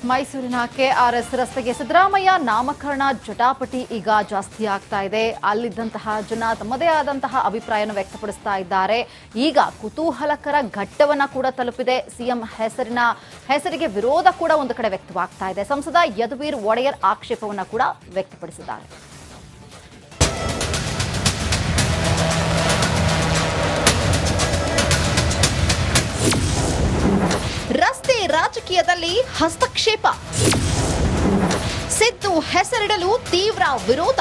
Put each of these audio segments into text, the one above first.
ಮೈಸೂರಿನ ಕೆಆರ್ಎಸ್ ರಸ್ತೆಗೆ ಸಿದ್ದರಾಮಯ್ಯ ನಾಮಕರಣ ಜಟಾಪಟಿ ಈಗ ಜಾಸ್ತಿ ಆಗ್ತಾ ಇದೆ. ಅಲ್ಲಿದ್ದಂತಹ ಜನ ತಮ್ಮದೇ ಆದಂತಹ ಅಭಿಪ್ರಾಯವನ್ನು ವ್ಯಕ್ತಪಡಿಸ್ತಾ ಇದ್ದಾರೆ. ಈಗ ಕುತೂಹಲಕರ ಘಟ್ಟವನ್ನ ಕೂಡ ತಲುಪಿದೆ. ಸಿಎಂ ಹೆಸರಿಗೆ ವಿರೋಧ ಕೂಡ ಒಂದು ಕಡೆ ವ್ಯಕ್ತವಾಗ್ತಾ ಇದೆ. ಸಂಸದ ಯದುವೀರ್ ಒಡೆಯರ್ ಆಕ್ಷೇಪವನ್ನ ಕೂಡ ವ್ಯಕ್ತಪಡಿಸಿದ್ದಾರೆ. ರಸ್ತೆ ರಾಜಕೀಯದಲ್ಲಿ ಹಸ್ತಕ್ಷೇಪ, ಸಿದ್ದು ಹೆಸರಿಡಲು ತೀವ್ರ ವಿರೋಧ.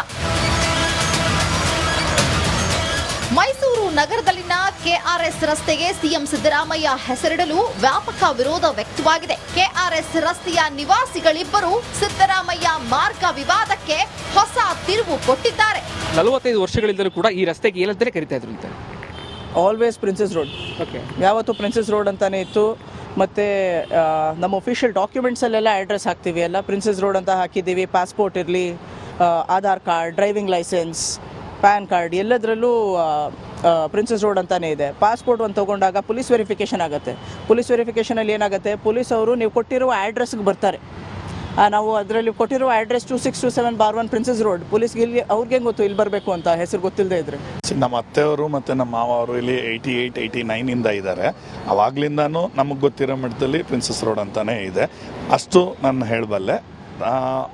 ಮೈಸೂರು ನಗರದಲ್ಲಿನ ಕೆಆರ್ಎಸ್ ರಸ್ತೆಗೆ ಸಿಎಂ ಸಿದ್ದರಾಮಯ್ಯ ಹೆಸರಿಡಲು ವ್ಯಾಪಕ ವಿರೋಧ ವ್ಯಕ್ತವಾಗಿದೆ. ಕೆಆರ್ಎಸ್ ರಸ್ತೆಯ ನಿವಾಸಿಗಳಿಬ್ಬರು ಸಿದ್ದರಾಮಯ್ಯ ಮಾರ್ಗ ವಿವಾದಕ್ಕೆ ಹೊಸ ತಿರುವು ಕೊಟ್ಟಿದ್ದಾರೆ. 45 ವರ್ಷಗಳಿಂದಲೂ ಕೂಡ ಈ ರಸ್ತೆಗೆ ಏನಂತಾನೆ ಕರೀತಾ ಇದ್ರು ಅಂತ. Always Princess Road. ಯಾವತ್ತು ಪ್ರಿನ್ಸಸ್ ರೋಡ್ ಅಂತಾನೆ ಇತ್ತು. ಮತ್ತು ನಮ್ಮ ಒಫಿಷಿಯಲ್ ಡಾಕ್ಯುಮೆಂಟ್ಸಲ್ಲೆಲ್ಲ ಅಡ್ರೆಸ್ ಹಾಕ್ತೀವಿ, ಎಲ್ಲ ಪ್ರಿನ್ಸಸ್ ರೋಡ್ ಅಂತ ಹಾಕಿದ್ದೀವಿ. ಪಾಸ್ಪೋರ್ಟ್ ಇರಲಿ, Aadhaar card, driving licence, PAN card ಎಲ್ಲದರಲ್ಲೂ ಪ್ರಿನ್ಸಸ್ ರೋಡ್ ಅಂತಾನೆ ಇದೆ. ಪಾಸ್ಪೋರ್ಟ್ ಒಂದು ತೊಗೊಂಡಾಗ ಪೊಲೀಸ್ ವೆರಿಫಿಕೇಷನ್ ಆಗುತ್ತೆ. ಪೊಲೀಸ್ ವೆರಿಫಿಕೇಷನಲ್ಲಿ ಏನಾಗುತ್ತೆ, ಪೊಲೀಸ್ ಅವರು ನೀವು ಕೊಟ್ಟಿರುವ ಅಡ್ರೆಸ್ಗೆ ಬರ್ತಾರೆ. ನಾವು ಅದರಲ್ಲಿ ಕೊಟ್ಟಿರುವ ಅಡ್ರೆಸ್ 2627/1 ಪ್ರಿನ್ಸಸ್ ರೋಡ್. ಪೊಲೀಸ್ಗೆ ಇಲ್ಲಿ ಅವ್ರಿಗೆ ಗೊತ್ತು ಇಲ್ಲಿ ಬರಬೇಕು ಅಂತ, ಹೆಸರು ಗೊತ್ತಿಲ್ಲದೆ ಇದ್ರೆ. ನಮ್ಮ ಅತ್ತೆಯವರು ಮತ್ತು ನಮ್ಮ ಮಾವ ಅವರು ಇಲ್ಲಿ 88, 89ಇಂದ ಇದ್ದಾರೆ. ಅವಾಗ್ಲಿಂದನೂ ನಮಗೆ ಗೊತ್ತಿರೋ ಮಟ್ಟದಲ್ಲಿ ಪ್ರಿನ್ಸಸ್ ರೋಡ್ ಅಂತಾನೆ ಇದೆ. ಅಷ್ಟು ನಾನು ಹೇಳಬಲ್ಲೆ.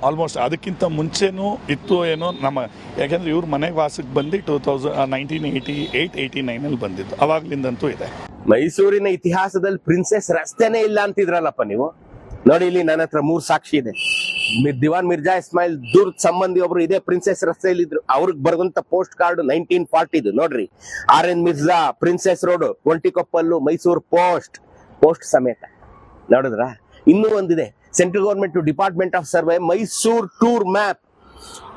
ಆಲ್ಮೋಸ್ಟ್ ಅದಕ್ಕಿಂತ ಮುಂಚೆನೂ ಇತ್ತು ಏನೋ ನಮ್ಮ, ಯಾಕೆಂದರೆ ಇವ್ರ ಮನೆಗೆ ವಾಸಕ್ಕೆ ಬಂದು 1988, 89 ಬಂದಿದ್ದು. ಅವಾಗ್ಲಿಂದಂತೂ ಇದೆ. ಮೈಸೂರಿನ ಇತಿಹಾಸದಲ್ಲಿ ಪ್ರಿನ್ಸೆಸ್ ರಸ್ತೆನೇ ಇಲ್ಲ ಅಂತಿದ್ರಲ್ಲಪ್ಪ ನೀವು. ನೋಡಿ, ಇಲ್ಲಿ ನನ್ನ ಹತ್ರ 3 ಸಾಕ್ಷಿ ಇದೆ. ದಿವಾನ್ ಮಿರ್ಜಾ ಇಸ್ಮಾಯಿಲ್ ದೂರದ ಸಂಬಂಧಿ ಒಬ್ರು ಇದೇ ಪ್ರಿನ್ಸೆಸ್ ರಸ್ತೆಯಲ್ಲಿ ಇದ್ರು. ಅವ್ರಿಗೆ ಬರೆದಂತ ಪೋಸ್ಟ್ ಕಾರ್ಡ್ 1940 ನೋಡ್ರಿ. RN Mirza, princess road, Ontikoppal, Mysuru post ಸಮೇತ. ನೋಡಿದ್ರ? ಇನ್ನೂ ಒಂದಿದೆ, central government department of survey Mysuru tour map,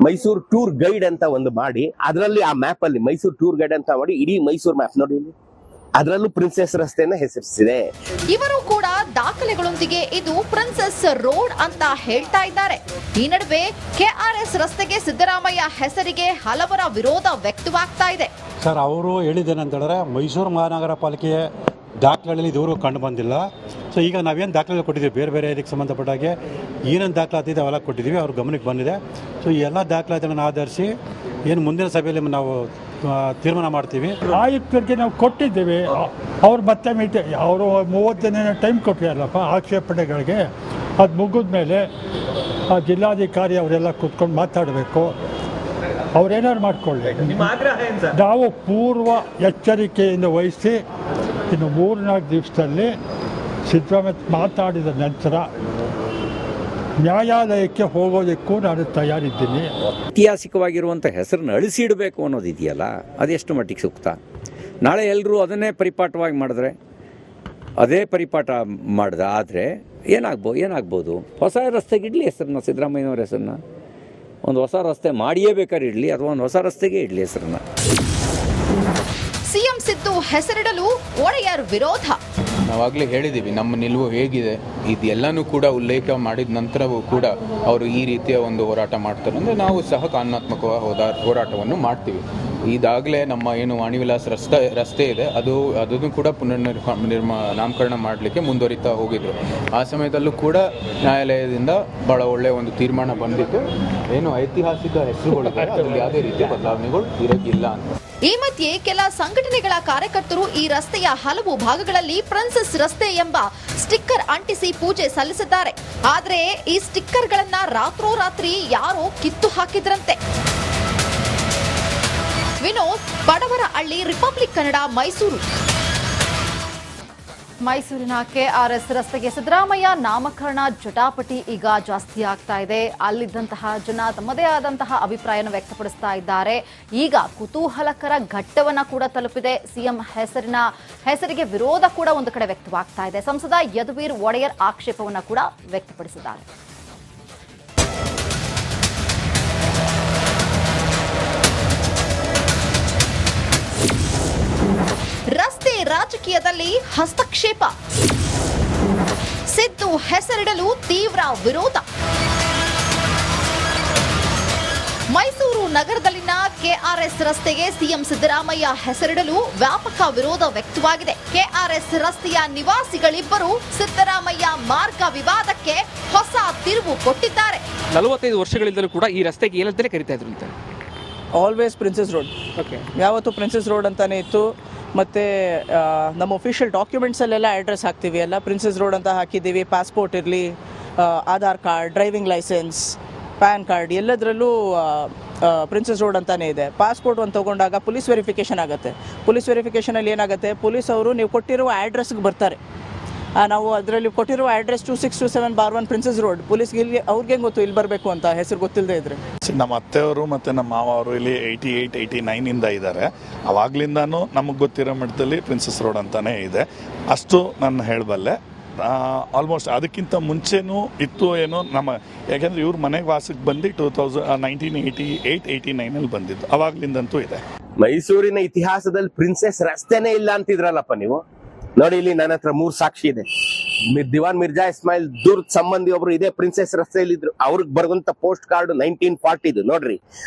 Mysuru tour guide ಅಂತ ಒಂದು ಮಾಡಿ, ಅದರಲ್ಲಿ ಆ ಮ್ಯಾಪ್ ಅಲ್ಲಿ ಮೈಸೂರು ಟೂರ್ ಗೈಡ್ ಅಂತ ಮಾಡಿ ಇಡೀ ಮೈಸೂರು ಮ್ಯಾಪ್ ನೋಡಿ, ಇಲ್ಲಿ ಅದರಲ್ಲೂ ಪ್ರಿನ್ಸೆಸ್ ರಸ್ತೆನ ಹೆಸರಿಸಿದೆ. ಇವರು ಕೂಡ ದಾಖಲೆಗಳೊಂದಿಗೆ ಇದು ಪ್ರಿನ್ಸೆಸ್ ರೋಡ್ ಅಂತ ಹೇಳ್ತಾ ಇದ್ದಾರೆ. ಈ ನಡುವೆ ಕೆಆರ್ಎಸ್ ರಸ್ತೆಗೆ ಸಿದ್ದರಾಮಯ್ಯ ಹೆಸರಿಗೆ ಹಲವರ ವಿರೋಧ ವ್ಯಕ್ತವಾಗ್ತಾ ಇದೆ. ಸರ್, ಅವರು ಹೇಳಿದ್ದೇನಂತ ಹೇಳಿದ್ರೆ ಮೈಸೂರು ಮಹಾನಗರ ಪಾಲಿಕೆ ದಾಖಲೆಗಳಲ್ಲಿ ಇದುವರೆಗೂ ಕಂಡು ಬಂದಿಲ್ಲ. ಸೊ ಈಗ ನಾವೇನು ದಾಖಲೆ ಕೊಟ್ಟಿದ್ದೀವಿ, ಬೇರೆ ಬೇರೆ ಇದಕ್ಕೆ ಸಂಬಂಧಪಟ್ಟಾಗೆ ಏನೇನು ದಾಖಲಾತಿದೆ ಅವೆಲ್ಲ ಕೊಟ್ಟಿದ್ದೀವಿ, ಅವ್ರ ಗಮನಕ್ಕೆ ಬಂದಿದೆ. ಸೊ ಈ ಎಲ್ಲ ದಾಖಲಾತಿಗಳನ್ನು ಆಧರಿಸಿ ಏನು ಮುಂದಿನ ಸಭೆಯಲ್ಲಿ ನಾವು ತೀರ್ಮಾನ ಮಾಡ್ತೀವಿ. ಆಯುಕ್ತರಿಗೆ ನಾವು ಕೊಟ್ಟಿದ್ದೀವಿ. ಅವ್ರು ಮತ್ತೆ ಅವರು 30 ದಿನ ಟೈಮ್ ಕೊಟ್ಟಿರಲ್ಲಪ್ಪ ಆಕ್ಷೇಪಣೆಗಳಿಗೆ. ಅದು ಮುಗಿದ ಮೇಲೆ ಆ ಜಿಲ್ಲಾಧಿಕಾರಿ ಅವರೆಲ್ಲ ಕೂತ್ಕೊಂಡು ಮಾತಾಡಬೇಕು. ಅವ್ರೇನಾದ್ರು ಮಾಡಿಕೊಳ್ಳಿ. ನಾವು ಪೂರ್ವ ಎಚ್ಚರಿಕೆಯಿಂದ ವಹಿಸಿ ಇನ್ನು 3-4 ದಿವಸದಲ್ಲಿ ಸಿದ್ದರಾಮಯ್ಯ ಮಾತಾಡಿದ ನಂತರ ನ್ಯಾಯಾಲಯಕ್ಕೆ ಹೋಗೋದಕ್ಕೂ ನಾನು ತಯಾರಿದ್ದೀನಿ. ಐತಿಹಾಸಿಕವಾಗಿರುವಂಥ ಹೆಸರನ್ನು ಅಳಿಸಿಡಬೇಕು ಅನ್ನೋದಿದೆಯಲ್ಲ, ಅದೆಷ್ಟು ಮಟ್ಟಿಗೆ ಸೂಕ್ತ? ನಾಳೆ ಎಲ್ಲರೂ ಅದನ್ನೇ ಪರಿಪಾಠವಾಗಿ ಮಾಡಿದ್ರೆ, ಅದೇ ಪರಿಪಾಠ ಮಾಡಿದ ಆದರೆ ಏನಾಗ್ಬೋದು? ಹೊಸ ರಸ್ತೆಗೆ ಇಡಲಿ ಹೆಸರನ್ನ, ಸಿದ್ದರಾಮಯ್ಯನವ್ರ ಹೆಸರನ್ನ. ಒಂದು ಹೊಸ ರಸ್ತೆ ಮಾಡಿಯೇ ಬೇಕಾದ್ರೆ ಇಡಲಿ, ಅಥವಾ ಒಂದು ಹೊಸ ರಸ್ತೆಗೆ ಇಡಲಿ ಹೆಸರನ್ನ. ಸಿಎಂ ಸಿದ್ದು ಹೆಸರಿಡಲು ಒಡೆಯರ್ ವಿರೋಧ. ನಾವಾಗಲೇ ಹೇಳಿದ್ದೀವಿ ನಮ್ಮ ನಿಲುವು ಹೇಗಿದೆ. ಇದೆಲ್ಲನೂ ಕೂಡ ಉಲ್ಲೇಖ ಮಾಡಿದ ನಂತರವೂ ಕೂಡ ಅವರು ಈ ರೀತಿಯ ಒಂದು ಹೋರಾಟ ಮಾಡ್ತಾರೆ ಅಂದರೆ ನಾವು ಸಹ ಕಾನೂನಾತ್ಮಕ ಹೋರಾಟವನ್ನು ಮಾಡ್ತೀವಿ. ಇದಾಗಲೇ ನಮ್ಮ ಏನು ವಾಣಿವಿಲಾಸ್ ರಸ್ತೆ ಇದೆ, ಅದನ್ನು ಕೂಡ ನಾಮಕರಣ ಮಾಡಲಿಕ್ಕೆ ಮುಂದುವರಿತಾ ಹೋಗಿದ್ರು. ಆ ಸಮಯದಲ್ಲೂ ಕೂಡ ನ್ಯಾಯಾಲಯದಿಂದ ಬಹಳ ಒಳ್ಳೆಯ ಒಂದು ತೀರ್ಮಾನ ಬಂದಿತ್ತು. ಏನು ಐತಿಹಾಸಿಕ ಹೆಸರುಗಳಿದೆ ಅದರಲ್ಲಿ ಯಾವುದೇ ರೀತಿಯ ಬದಲಾವಣೆಗಳು ಇರೋಕ್ಕಿಲ್ಲ ಅಂತ. ಈ ಮಧ್ಯೆ ಕೆಲ ಸಂಘಟನೆಗಳ ಕಾರ್ಯಕರ್ತರು ಈ ರಸ್ತೆಯ ಹಲವು ಭಾಗಗಳಲ್ಲಿ ಪ್ರಿನ್ಸೆಸ್ ರಸ್ತೆ ಎಂಬ ಸ್ಟಿಕ್ಕರ್ ಅಂಟಿಸಿ ಪೂಜೆ ಸಲ್ಲಿಸಿದ್ದಾರೆ. ಆದರೆ ಈ ಸ್ಟಿಕ್ಕರ್ಗಳನ್ನ ರಾತ್ರೋರಾತ್ರಿ ಯಾರೋ ಕಿತ್ತು ಹಾಕಿದ್ರಂತೆ. ವಿನೋದ್, ಬಡವರ ಹಳ್ಳಿ, ರಿಪಬ್ಲಿಕ್ ಕನ್ನಡ, ಮೈಸೂರು. ಮೈಸೂರಿನ ಕೆಆರ್ಎಸ್ ರಸ್ತೆಗೆ ಸಿದ್ದರಾಮಯ್ಯ ನಾಮಕರಣ ಜಟಾಪಟಿ ಈಗ ಜಾಸ್ತಿ ಆಗ್ತಾ ಇದೆ. ಅಲ್ಲಿದ್ದಂತಹ ಜನ ತಮ್ಮದೇ ಆದಂತಹ ಅಭಿಪ್ರಾಯವನ್ನು ವ್ಯಕ್ತಪಡಿಸ್ತಾ ಇದ್ದಾರೆ. ಈಗ ಕುತೂಹಲಕರ ಘಟ್ಟವನ್ನ ಕೂಡ ತಲುಪಿದೆ. ಸಿಎಂ ಹೆಸರಿಗೆ ವಿರೋಧ ಕೂಡ ಒಂದು ಕಡೆ ವ್ಯಕ್ತವಾಗ್ತಾ ಇದೆ. ಸಂಸದ ಯದುವೀರ್ ಒಡೆಯರ್ ಆಕ್ಷೇಪವನ್ನ ಕೂಡ ವ್ಯಕ್ತಪಡಿಸಿದ್ದಾರೆ. ರಸ್ತೆ ರಾಜಕೀಯದಲ್ಲಿ ಹಸ್ತಕ್ಷೇಪ, ಸಿದ್ದು ಹೆಸರಿಡಲು ತೀವ್ರ ವಿರೋಧ. ಮೈಸೂರು ನಗರದಲ್ಲಿನ ಕೆಆರ್ಎಸ್ ರಸ್ತೆಗೆ ಸಿಎಂ ಸಿದ್ದರಾಮಯ್ಯ ಹೆಸರಿಡಲು ವ್ಯಾಪಕ ವಿರೋಧ ವ್ಯಕ್ತವಾಗಿದೆ. ಕೆಆರ್ಎಸ್ ರಸ್ತೆಯ ನಿವಾಸಿಗಳಿಬ್ಬರು ಸಿದ್ದರಾಮಯ್ಯ ಮಾರ್ಗ ವಿವಾದಕ್ಕೆ ಹೊಸ ತಿರುವು ಕೊಟ್ಟಿದ್ದಾರೆ. 45 ವರ್ಷಗಳಿಂದಲೂ ಕೂಡ ಈ ರಸ್ತೆಗೆ ಏನಂತಾನೆ ಕರಿತಾ ಇದ್ರು ಅಂತ. Always Princess Road. ಓಕೆ. ಯಾವತ್ತು ಪ್ರಿನ್ಸಸ್ ರೋಡ್ ಅಂತಾನೆ ಇತ್ತು. ಮತ್ತು ನಮ್ಮ ಒಫಿಷಿಯಲ್ ಡಾಕ್ಯುಮೆಂಟ್ಸಲ್ಲೆಲ್ಲ ಅಡ್ರೆಸ್ ಹಾಕ್ತೀವಿ, ಎಲ್ಲ ಪ್ರಿನ್ಸಸ್ ರೋಡ್ ಅಂತ ಹಾಕಿದ್ದೀವಿ. ಪಾಸ್ಪೋರ್ಟ್ ಇರಲಿ, Aadhaar card, driving licence, PAN card ಎಲ್ಲದರಲ್ಲೂ ಪ್ರಿನ್ಸಸ್ ರೋಡ್ ಅಂತಾನೆ ಇದೆ. ಪಾಸ್ಪೋರ್ಟ್ ಒಂದು ತೊಗೊಂಡಾಗ ಪೊಲೀಸ್ ವೆರಿಫಿಕೇಷನ್ ಆಗುತ್ತೆ. ಪೊಲೀಸ್ ವೆರಿಫಿಕೇಷನಲ್ಲಿ ಏನಾಗುತ್ತೆ, ಪೊಲೀಸ್ ಅವರು ನೀವು ಕೊಟ್ಟಿರುವ ಅಡ್ರೆಸ್ಗೆ ಬರ್ತಾರೆ. ನಾವು ಅದರಲ್ಲಿ ಕೊಟ್ಟಿರುವ ಅಡ್ರೆಸ್ 2627/1 ಪ್ರಿನ್ಸಸ್ ರೋಡ್. ಪೊಲೀಸ್ಗೆ ಇಲ್ಲಿ ಅವ್ರಿಗೆ ಗೊತ್ತು ಇಲ್ಲಿ ಬರಬೇಕು ಅಂತ, ಹೆಸರು ಗೊತ್ತಿಲ್ಲದೆ ಇದ್ರೆ. ನಮ್ಮ ಅತ್ತೆಯವರು ಮತ್ತು ನಮ್ಮ ಮಾವ ಅವರು ಇಲ್ಲಿ 88, 89 ಇದ್ದಾರೆ. ಅವಾಗ್ಲಿಂದಾನು ನಮಗೆ ಗೊತ್ತಿರೋ ಮಟ್ಟದಲ್ಲಿ ಪ್ರಿನ್ಸಸ್ ರೋಡ್ ಅಂತಾನೆ ಇದೆ. ಅಷ್ಟು ನಾನು ಹೇಳಬಲ್ಲೆ. ಆಲ್ಮೋಸ್ಟ್ ಅದಕ್ಕಿಂತ ಮುಂಚೆನೂ ಇತ್ತು ಏನೋ ನಮ್ಮ, ಯಾಕೆಂದರೆ ಇವ್ರ ಮನೆಗೆ ವಾಸಕ್ಕೆ ಬಂದು 1988, 89 ಬಂದಿದ್ದು. ಅವಾಗ್ಲಿಂದಂತೂ ಇದೆ. ಮೈಸೂರಿನ ಇತಿಹಾಸದಲ್ಲಿ ಪ್ರಿನ್ಸೆಸ್ ರಸ್ತೆನೇ ಇಲ್ಲ ಅಂತಿದ್ರಲ್ಲಪ್ಪ ನೀವು. ನೋಡಿ ಇಲ್ಲಿ ನನ್ನ ಹತ್ರ 3 ಸಾಕ್ಷಿ ಇದೆ. ದಿವಾನ್ ಮಿರ್ಜಾ ಇಸ್ಮಾಯಿಲ್ ದೂರದ ಸಂಬಂಧಿ ಒಬ್ರು ಇದೇ ಪ್ರಿನ್ಸೆಸ್ ರಸ್ತೆಯಲ್ಲಿ ಇದ್ರು. ಅವ್ರಿಗೆ ಬರುವಂತ ಪೋಸ್ಟ್ ಕಾರ್ಡ್ 1940 ನೋಡ್ರಿ.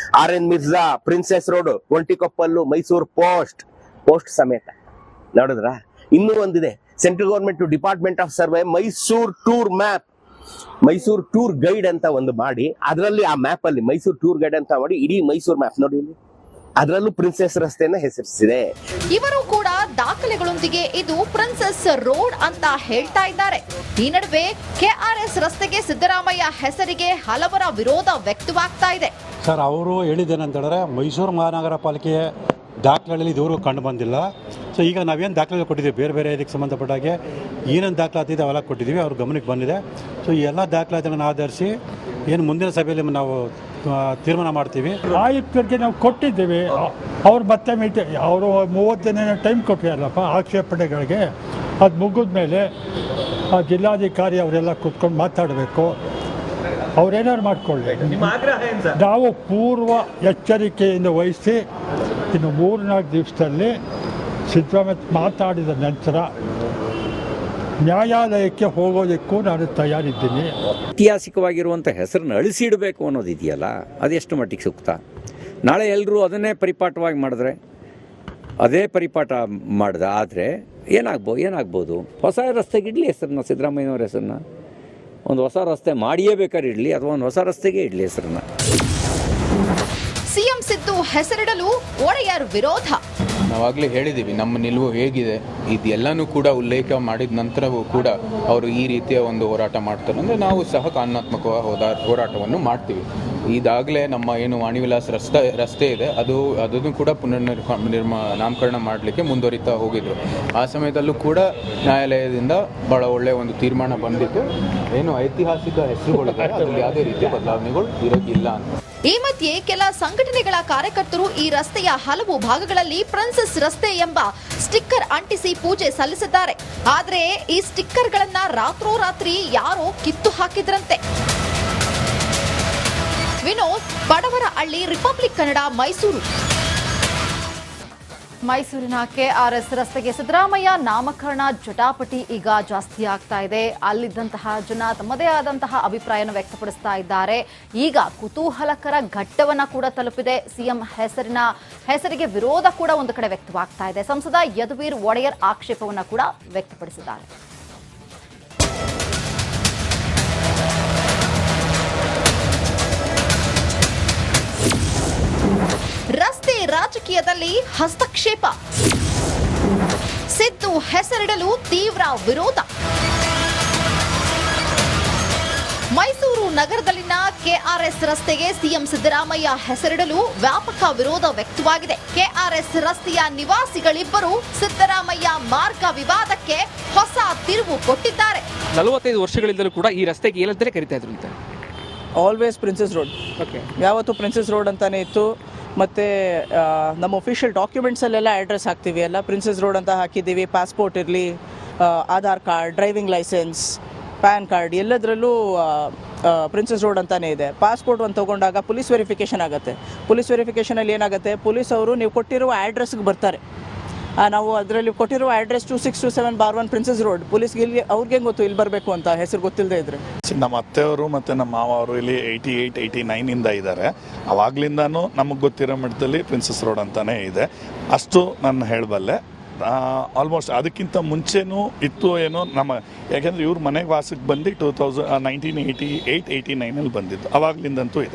RN Mirza, princess road, Ontikoppal, Mysuru post ಸಮೇತ ನೋಡಿದ್ರ. ಇನ್ನೂ ಒಂದಿದೆ, central government department of survey Mysuru tour map, Mysuru tour guide ಅಂತ ಒಂದು ಮಾಡಿ, ಅದರಲ್ಲಿ ಆ ಮ್ಯಾಪ್ ಅಲ್ಲಿ ಮೈಸೂರು ಟೂರ್ ಗೈಡ್ ಅಂತ ಮಾಡಿ ಇಡೀ ಮೈಸೂರು ಮ್ಯಾಪ್ ನೋಡಿ ಇಲ್ಲಿ, ಅದರಲ್ಲೂ ಪ್ರಿನ್ಸೆಸ್ ರಸ್ತೆಯನ್ನ ಹೆಸರಿಸಿದೆ. ಇವರು ಕೂಡ ದಾಖಲೆಗಳೊಂದಿಗೆ ಇದು ಪ್ರಿನ್ಸೆಸ್ ರೋಡ್ ಅಂತ ಹೇಳ್ತಾ ಇದ್ದಾರೆ. ಈ ನಡುವೆ ಕೆಆರ್ಎಸ್ ರಸ್ತೆಗೆ ಸಿದ್ದರಾಮಯ್ಯ ಹೆಸರಿಗೆ ಹಲವರ ವಿರೋಧ ವ್ಯಕ್ತವಾಗ್ತಾ ಇದೆ. ಸರ್, ಅವರು ಹೇಳಿದ್ದೇನೆಂತಂದರೆ ಮೈಸೂರು ಮಹಾನಗರ ಪಾಲಿಕೆಯ ದಾಖಲೆಗಳಲ್ಲಿ ಇದುವರೆಗೂ ಕಂಡು ಬಂದಿಲ್ಲ. ಸೊ ಈಗ ನಾವೇನು ದಾಖಲೆ ಕೊಟ್ಟಿದ್ದೀವಿ, ಬೇರೆ ಬೇರೆ ಇದಕ್ಕೆ ಸಂಬಂಧಪಟ್ಟಾಗೆ ಏನೇನು ದಾಖಲಾತಿದೆ ಅವೆಲ್ಲ ಕೊಟ್ಟಿದ್ದೀವಿ, ಅವ್ರ ಗಮನಕ್ಕೆ ಬಂದಿದೆ. ಸೊ ಈ ಎಲ್ಲ ದಾಖಲಾತಿಗಳನ್ನು ಆಧರಿಸಿ ಏನು ಮುಂದಿನ ಸಭೆಯಲ್ಲಿ ನಾವು ತೀರ್ಮಾನ ಮಾಡ್ತೀವಿ. ಆಯುಕ್ತರಿಗೆ ನಾವು ಕೊಟ್ಟಿದ್ದೇವೆ. ಅವ್ರು ಮತ್ತೆ ಅವರು 30 ದಿನ ಟೈಮ್ ಕೊಟ್ಟಿರಲ್ಲಪ್ಪ ಆಕ್ಷೇಪಣೆಗಳಿಗೆ. ಅದು ಮುಗಿದ ಮೇಲೆ ಆ ಜಿಲ್ಲಾಧಿಕಾರಿ ಅವರೆಲ್ಲ ಕೂತ್ಕೊಂಡು ಮಾತಾಡಬೇಕು. ಅವ್ರೇನಾದ್ರು ಮಾಡ್ಕೊಳ್ಳಿ. ನಾವು ಪೂರ್ವ ಎಚ್ಚರಿಕೆಯಿಂದ ವಹಿಸಿ ಇನ್ನು 3-4 ದಿವಸದಲ್ಲಿ ಸಿದ್ದರಾಮಯ್ಯ ಮಾತಾಡಿದ ನಂತರ ನ್ಯಾಯಾಲಯಕ್ಕೆ ಹೋಗೋದಕ್ಕೂ ನಾನು ತಯಾರಿದ್ದೀನಿ. ಐತಿಹಾಸಿಕವಾಗಿರುವಂಥ ಹೆಸರನ್ನು ಅಳಿಸಿಡಬೇಕು ಅನ್ನೋದಿದೆಯಲ್ಲ, ಅದೆಷ್ಟು ಮಟ್ಟಿಗೆ ಸೂಕ್ತ? ನಾಳೆ ಎಲ್ಲರೂ ಅದನ್ನೇ ಪರಿಪಾಠವಾಗಿ ಮಾಡಿದ್ರೆ, ಅದೇ ಪರಿಪಾಠ ಮಾಡಿದ ಆದರೆ ಏನಾಗ್ಬೋದು? ಹೊಸ ರಸ್ತೆಗೆ ಇಡಲಿ ಹೆಸರನ್ನ, ಸಿದ್ದರಾಮಯ್ಯನವ್ರ ಹೆಸರನ್ನ. ಒಂದು ಹೊಸ ರಸ್ತೆ ಮಾಡಿಯೇ ಬೇಕಾದ್ರೆ ಇಡಲಿ, ಅಥವಾ ಒಂದು ಹೊಸ ರಸ್ತೆಗೆ ಇಡಲಿ ಹೆಸರನ್ನ. ಸಿಎಂ ಸಿದ್ದು ಹೆಸರಿಡಲು ಒಡೆಯರ್ ವಿರೋಧ. ನಾವಾಗಲೇ ಹೇಳಿದ್ದೀವಿ ನಮ್ಮ ನಿಲುವು ಹೇಗಿದೆ. ಇದೆಲ್ಲನೂ ಕೂಡ ಉಲ್ಲೇಖ ಮಾಡಿದ ನಂತರವೂ ಕೂಡ ಅವರು ಈ ರೀತಿಯ ಒಂದು ಹೋರಾಟ ಮಾಡ್ತಾರೆ ಅಂದರೆ ನಾವು ಸಹ ಕಾನೂನಾತ್ಮಕ ಹೋರಾಟವನ್ನು ಮಾಡ್ತೀವಿ. ಇದಾಗಲೇ ನಮ್ಮ ಏನು ವಾಣಿವಿಲಾಸ್ ರಸ್ತೆ ಇದೆ ಅದನ್ನು ಕೂಡ ನಾಮಕರಣ ಮಾಡಲಿಕ್ಕೆ ಮುಂದುವರಿತಾ ಹೋಗಿದ್ರು. ಆ ಸಮಯದಲ್ಲೂ ಕೂಡ ನ್ಯಾಯಾಲಯದಿಂದ ಬಹಳ ಒಳ್ಳೆಯ ಒಂದು ತೀರ್ಮಾನ ಬಂದಿತ್ತು. ಏನು ಐತಿಹಾಸಿಕ ಹೆಸರುಗಳಿದೆ ಅದರಲ್ಲಿ ಯಾವುದೇ ರೀತಿಯ ಬದಲಾವಣೆಗಳು ಇರೋಕ್ಕಿಲ್ಲ ಅಂತ. ಈ ಮಧ್ಯೆ ಕೆಲ ಸಂಘಟನೆಗಳ ಕಾರ್ಯಕರ್ತರು ಈ ರಸ್ತೆಯ ಹಲವು ಭಾಗಗಳಲ್ಲಿ ಪ್ರಿನ್ಸೆಸ್ ರಸ್ತೆ ಎಂಬ ಸ್ಟಿಕ್ಕರ್ ಅಂಟಿಸಿ ಪೂಜೆ ಸಲ್ಲಿಸಿದ್ದಾರೆ. ಆದರೆ ಈ ಸ್ಟಿಕ್ಕರ್ಗಳನ್ನ ರಾತ್ರೋರಾತ್ರಿ ಯಾರೋ ಕಿತ್ತು ಹಾಕಿದ್ರಂತೆ. ವಿನೋದ್, ಬಡವರಹಳ್ಳಿ, ರಿಪಬ್ಲಿಕ್ ಕನ್ನಡ, ಮೈಸೂರು. ಮೈಸೂರಿನ ಕೆಆರ್ಎಸ್ ರಸ್ತೆಗೆ ಸಿದ್ದರಾಮಯ್ಯ ನಾಮಕರಣ ಜಟಾಪಟಿ ಈಗ ಜಾಸ್ತಿ ಆಗ್ತಾ ಇದೆ. ಅಲ್ಲಿದ್ದಂತಹ ಜನ ತಮ್ಮದೇ ಆದಂತಹ ಅಭಿಪ್ರಾಯವನ್ನು ವ್ಯಕ್ತಪಡಿಸ್ತಾ ಇದ್ದಾರೆ. ಈಗ ಕುತೂಹಲಕರ ಘಟ್ಟವನ್ನ ಕೂಡ ತಲುಪಿದೆ. ಸಿಎಂ ಹೆಸರಿಗೆ ವಿರೋಧ ಕೂಡ ಒಂದು ಕಡೆ ವ್ಯಕ್ತವಾಗ್ತಾ ಇದೆ. ಸಂಸದ ಯದುವೀರ್ ಒಡೆಯರ್ ಆಕ್ಷೇಪವನ್ನ ಕೂಡ ವ್ಯಕ್ತಪಡಿಸಿದ್ದಾರೆ. ರಸ್ತೆ ರಾಜಕೀಯದಲ್ಲಿ ಹಸ್ತಕ್ಷೇಪ, ಸಿದ್ದು ಹೆಸರಿಡಲು ತೀವ್ರ ವಿರೋಧ. ಮೈಸೂರು ನಗರದಲ್ಲಿನ ಕೆಆರ್ಎಸ್ ರಸ್ತೆಗೆ ಸಿಎಂ ಸಿದ್ದರಾಮಯ್ಯ ಹೆಸರಿಡಲು ವ್ಯಾಪಕ ವಿರೋಧ ವ್ಯಕ್ತವಾಗಿದೆ. ಕೆಆರ್ಎಸ್ ರಸ್ತೆಯ ನಿವಾಸಿಗಳಿಬ್ಬರು ಸಿದ್ದರಾಮಯ್ಯ ಮಾರ್ಗ ವಿವಾದಕ್ಕೆ ಹೊಸ ತಿರುವು ಕೊಟ್ಟಿದ್ದಾರೆ. 45 ವರ್ಷಗಳಿಂದಲೂ ಕೂಡ ಈ ರಸ್ತೆಗೆ ಏನಂತಾನೆ ಕರಿತಾ ಇದ್ರು ಅಂತ. Always Princess Road. ಓಕೆ. ಯಾವತ್ತು ಪ್ರಿನ್ಸಸ್ ರೋಡ್ ಅಂತಾನೆ ಇತ್ತು. ಮತ್ತು ನಮ್ಮ ಒಫಿಷಿಯಲ್ ಡಾಕ್ಯುಮೆಂಟ್ಸಲ್ಲೆಲ್ಲ ಅಡ್ರೆಸ್ ಹಾಕ್ತೀವಿ, ಎಲ್ಲ ಪ್ರಿನ್ಸಸ್ ರೋಡ್ ಅಂತ ಹಾಕಿದ್ದೀವಿ. ಪಾಸ್ಪೋರ್ಟ್ ಇರಲಿ, Aadhaar card, driving licence, PAN card ಎಲ್ಲದರಲ್ಲೂ ಪ್ರಿನ್ಸಸ್ ರೋಡ್ ಅಂತಾನೆ ಇದೆ. ಪಾಸ್ಪೋರ್ಟ್ ಒಂದು ತೊಗೊಂಡಾಗ ಪೊಲೀಸ್ ವೆರಿಫಿಕೇಷನ್ ಆಗುತ್ತೆ. ಪೊಲೀಸ್ ವೆರಿಫಿಕೇಷನಲ್ಲಿ ಏನಾಗುತ್ತೆ, ಪೊಲೀಸ್ ಅವರು ನೀವು ಕೊಟ್ಟಿರುವ ಅಡ್ರೆಸ್ಗೆ ಬರ್ತಾರೆ. ನಾವು ಅದರಲ್ಲಿ ಕೊಟ್ಟಿರುವ ಅಡ್ರೆಸ್ 2627/1 ಪ್ರಿನ್ಸಸ್ ರೋಡ್. ಪೊಲೀಸ್ಗೆ ಇಲ್ಲಿ ಅವ್ರಿಗೆ ಗೊತ್ತು ಇಲ್ಲಿ ಬರಬೇಕು ಅಂತ, ಹೆಸರು ಗೊತ್ತಿಲ್ಲದೆ ಇದ್ರೆ. ನಮ್ಮ ಅತ್ತೆಯವರು ಮತ್ತು ನಮ್ಮ ಮಾವ ಅವರು ಇಲ್ಲಿ 88, 89 ಇದ್ದಾರೆ. ಅವಾಗ್ಲಿಂದಾನು ನಮಗೆ ಗೊತ್ತಿರೋ ಮಟ್ಟದಲ್ಲಿ ಪ್ರಿನ್ಸಸ್ ರೋಡ್ ಅಂತಾನೆ ಇದೆ. ಅಷ್ಟು ನಾನು ಹೇಳಬಲ್ಲೆ. ಆಲ್ಮೋಸ್ಟ್ ಅದಕ್ಕಿಂತ ಮುಂಚೆನೂ ಇತ್ತು ಏನೋ ಯಾಕೆಂದರೆ ಇವ್ರ ಮನೆಗೆ ವಾಸಕ್ಕೆ ಬಂದು 1988, 89 ಬಂದಿದ್ದು, ಅವಾಗ್ಲಿಂದಂತೂ ಇದೆ.